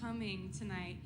coming tonight.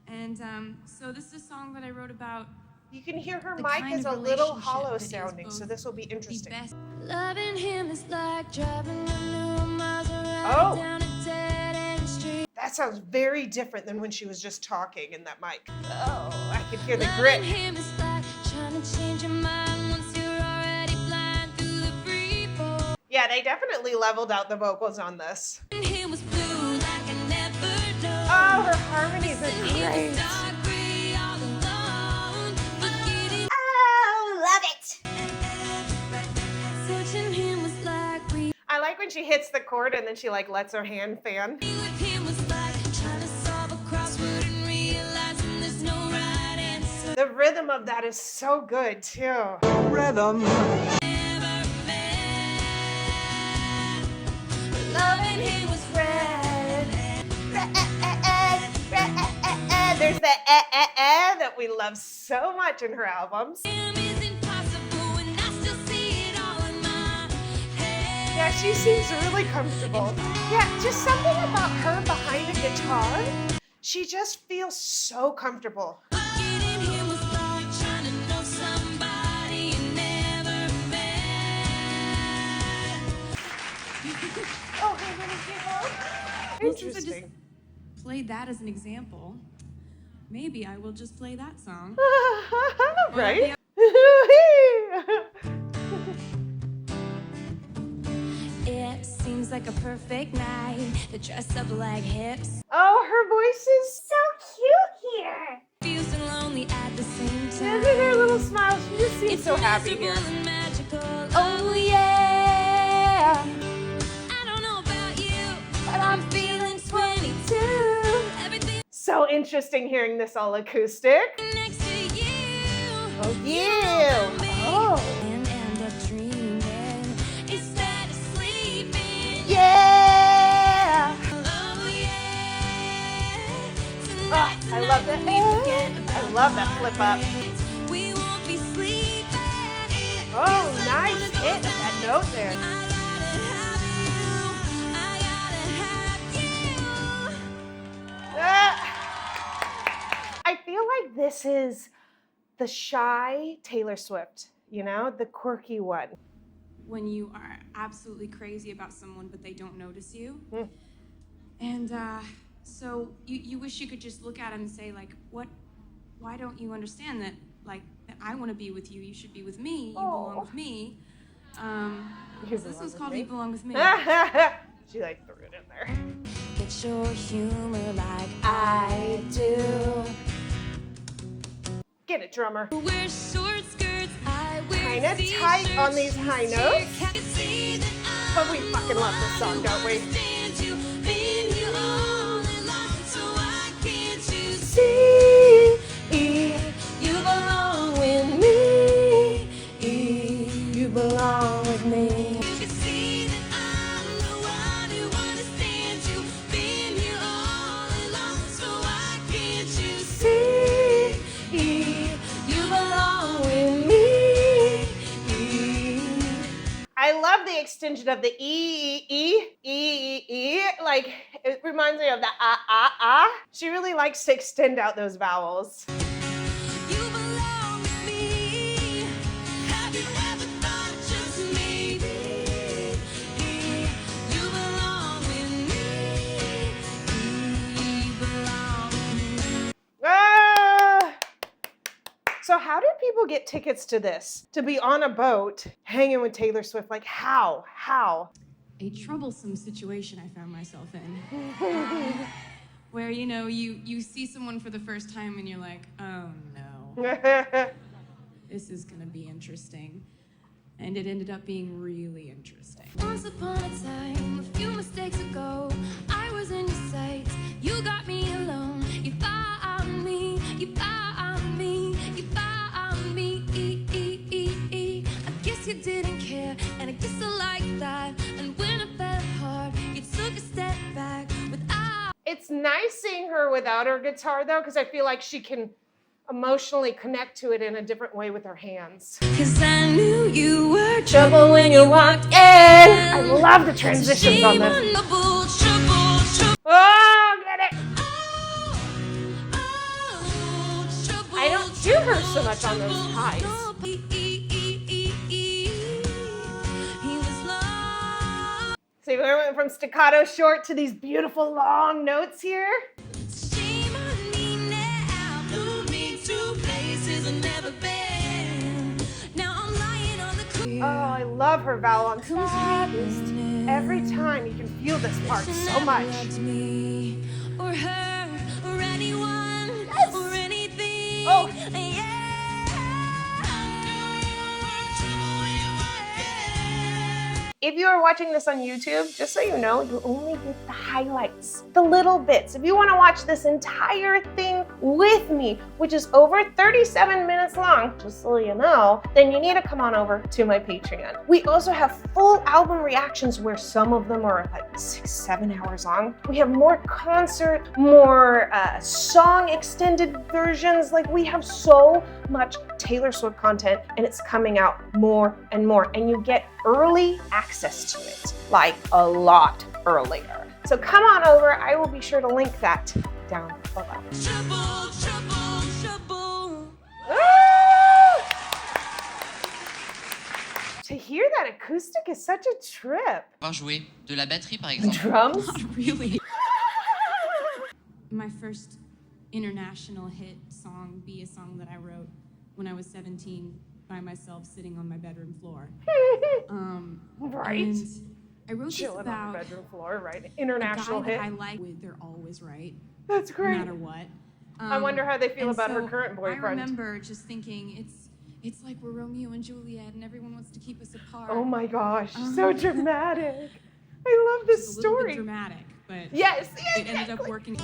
And so this is a song that I wrote about. You can hear her mic is a little hollow sounding, so this will be interesting. Loving him is like driving a million miles around down a dead end street. That sounds very different than when she was just talking in that mic. Oh, I can hear the grit. Loving him is like trying to change your mind once you're already blind through the free fall. Yeah, they definitely leveled out the vocals on this. Him was blue like I never know. Oh, her harmonies are great. I like when she hits the chord and then she like lets her hand fan. The rhythm of that is so good too. Rhythm. Loving him was red. There's the that we love so much in her albums. Yeah, she seems really comfortable. Yeah, just something about her behind a guitar. She just feels so comfortable. Oh, Interesting. Since I just played that as an example, maybe I will just play that song. Right? It seems like a perfect night to dress up like hips. Oh, her voice is so cute here. Feels so lonely at the same time. Look at her little smile. She just seems so happy here. And magical. Oh yeah. I don't know about you, but I'm feeling 22. Everything So interesting hearing this all acoustic. next to you. Oh, you. Oh. And end up dreaming instead of sleeping. Yeah. Oh yeah. Oh, I love that. I love that flip up. We won't be sleeping. Oh, nice hit of that note there. I gotta have you. I feel like this is the shy Taylor Swift, you know, the quirky one. When you are absolutely crazy about someone but they don't notice you. Mm. And so you wish you could just look at him and say, like, why don't you understand that, like, that I want to be with you, you should be with me, you belong with me. So this one's called You Belong With Me. She like threw it in there. Get your humor like I do. Get it, drummer. Wear short skirts, I wear Kinda t-shirts. tight on these high notes. Can't see that But we fucking love this song, don't we? understand you, been here all along, so why can't you See, you belong with me? you belong with me. You can see that I'm the one who understands you, been here all along, so why can't you See, you belong with me? I love the extension of the E. Like, it reminds me of the ah. She really likes to extend out those vowels. You belong with me. Have you ever thought just maybe you belong with me? You belong with me. Ah! So how did people get tickets to this? To be on a boat hanging with Taylor Swift? Like, how? A troublesome situation I found myself in. Where, you know, you see someone for the first time and you're like, oh no, this is gonna be interesting. And it ended up being really interesting. Once upon a time, a few mistakes ago, I was in your sights. You got me alone. You found me. You found me. You found me. I guess you didn't care, and I guess I like that. And when I fell hard, you took a step back without. It's nice seeing her without her guitar, though, because I feel like she can emotionally connect to it in a different way with her hands. 'Cause I knew you were trouble when you walked in. I love the transitions on this. Oh, get it! hear her so much on those highs. See, we went from staccato short to these beautiful long notes here. Oh, I love her vowel on saddest. Every time you can feel this part so much. Or her, or anyone, yes. or anything. Oh. If you are watching this on YouTube, just so you know, you only get the highlights, the little bits. If you want to watch this entire thing with me, which is over 37 minutes long, just so you know, then you need to come on over to my Patreon. We also have full album reactions where some of them are like 6-7 hours long. We have more concert, more song extended versions. Like, we have so much Taylor Swift content, and it's coming out more and more, and you get early access to it, like a lot earlier. So come on over. I will be sure to link that down below. Trouble, trouble, trouble. To hear that acoustic is such a trip. Jouer de la batterie par exemple. Drums? Not really. My first international hit song be a song that I wrote when I was 17 by myself sitting on my bedroom floor. Right. And I wrote Chilling this about on the bedroom floor, right? International a guy hit. that I like. They're always right, That's no great. matter what. I wonder how they feel and about her so current boyfriend. I remember just thinking, it's like we're Romeo and Juliet, and everyone wants to keep us apart. Oh my gosh, so dramatic. I love this It's a little bit story. dramatic, but Yes, it ended up working.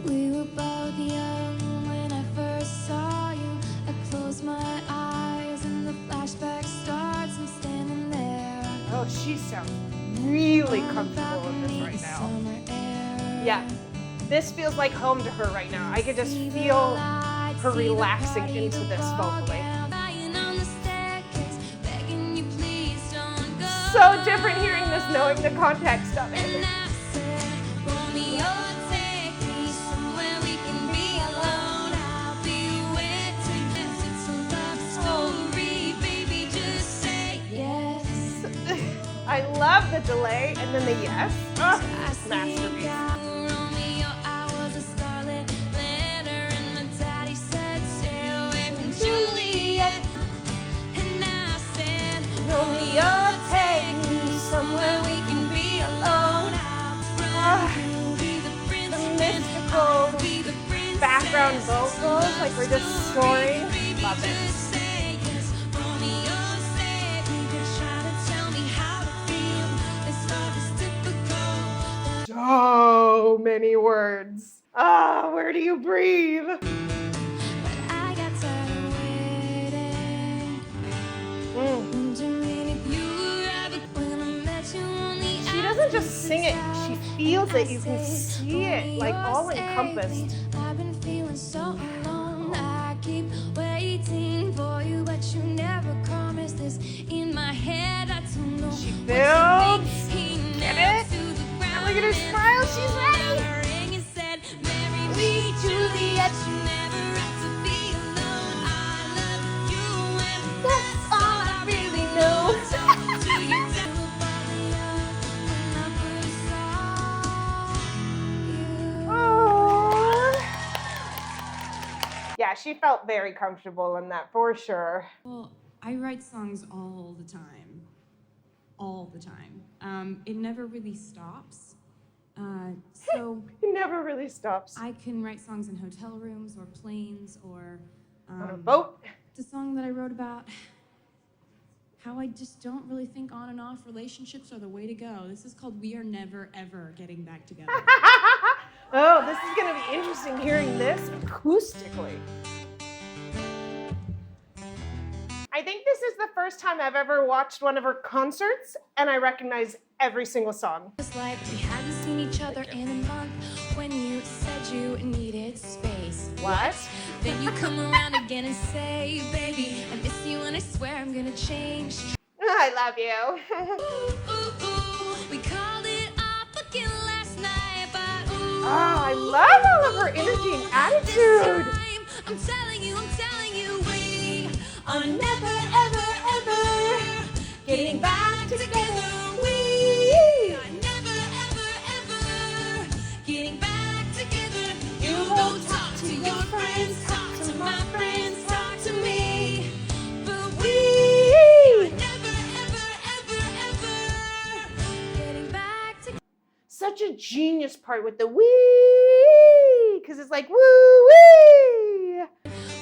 We were both young when I first saw you. I closed my eyes and the flashback starts. I'm standing there. Oh, she sounds really comfortable in this right now. Yeah, this feels like home to her right now. I could just feel her relaxing into this vocally. So different hearing this, knowing the context of it. I love the delay and then the yes. Oh, masterpiece. Romeo, take me somewhere we can be alone. The mystical background vocals, like we're just soaring. Love it. So many words. Ah, where do you breathe? She doesn't just sing it, she feels it. You can see it, like all encompassed. I've been feeling so alone. I keep waiting for you, but you never promised this. In my head, I don't know. She builds. Get it? And look at her smile, she's ready. Juliet, you never have to be alone. I love you, and that's all I really know. Yeah, she felt very comfortable in that for sure. Well, I write songs all the time. All the time. It never really stops. So It never really stops. I can write songs in hotel rooms or planes or On a boat. the song that I wrote about how I just don't really think on and off relationships are the way to go. This is called We Are Never Ever Getting Back Together. Oh, this is gonna be interesting hearing this acoustically. I think this is the first time I've ever watched one of her concerts and I recognize every single song. It's like we hadn't seen each other in a month when you said you needed space. What? Then you come around again and say, baby, I miss you and I swear I'm gonna change. I love you. We called it off again last night, but ooh, Oh, I love all of her energy and attitude. I'm telling you, we are never, ever, ever getting back together. We are never, ever, ever getting back together. You go talk to your friends, talk to my friends, talk to me. But we are never, ever, ever, ever getting back together. Such a genius part with the wee, because it's like woo wee.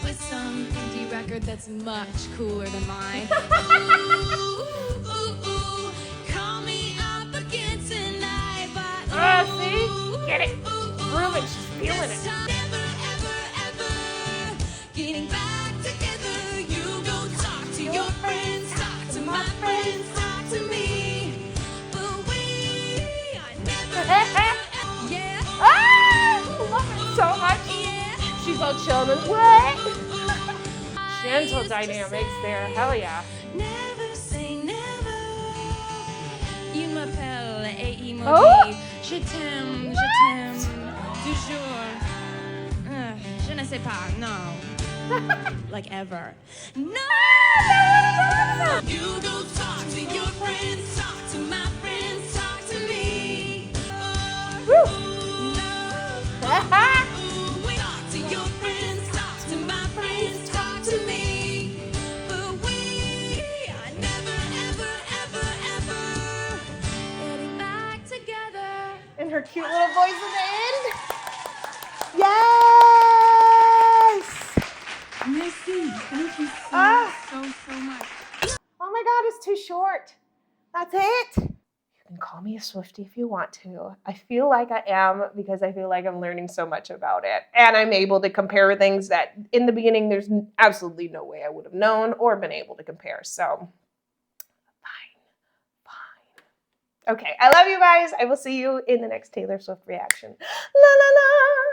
With some indie record that's much cooler than mine. Ooh, ooh, ooh, call me up again tonight, but See? Get it? Prove it. She's feeling this it. time, never, ever, ever getting back together. You go talk to your friends, talk to my friends, talk to me. But we are never, yeah, Ah, love it so much. yeah. She's all chilled and what? Gentle dynamics there. Hell yeah. Never say never. Il m'appelle et il me Oh. dit je t'aime, toujours. Je ne sais pas, no. Like ever. No! You go talk to your friends, talk to my friends, talk to me. Woo. We talk to your friends, talk to my friends, talk to me. But we are never, ever, ever, ever getting back together. And her cute little voice at the end. Yes! Merci. Thank you so much. Oh my God, it's too short. That's it. You can call me a Swiftie if you want to. I feel like I am because I feel like I'm learning so much about it. And I'm able to compare things that in the beginning, there's absolutely no way I would have known or been able to compare. So fine. Okay, I love you guys. I will see you in the next Taylor Swift reaction. La la la.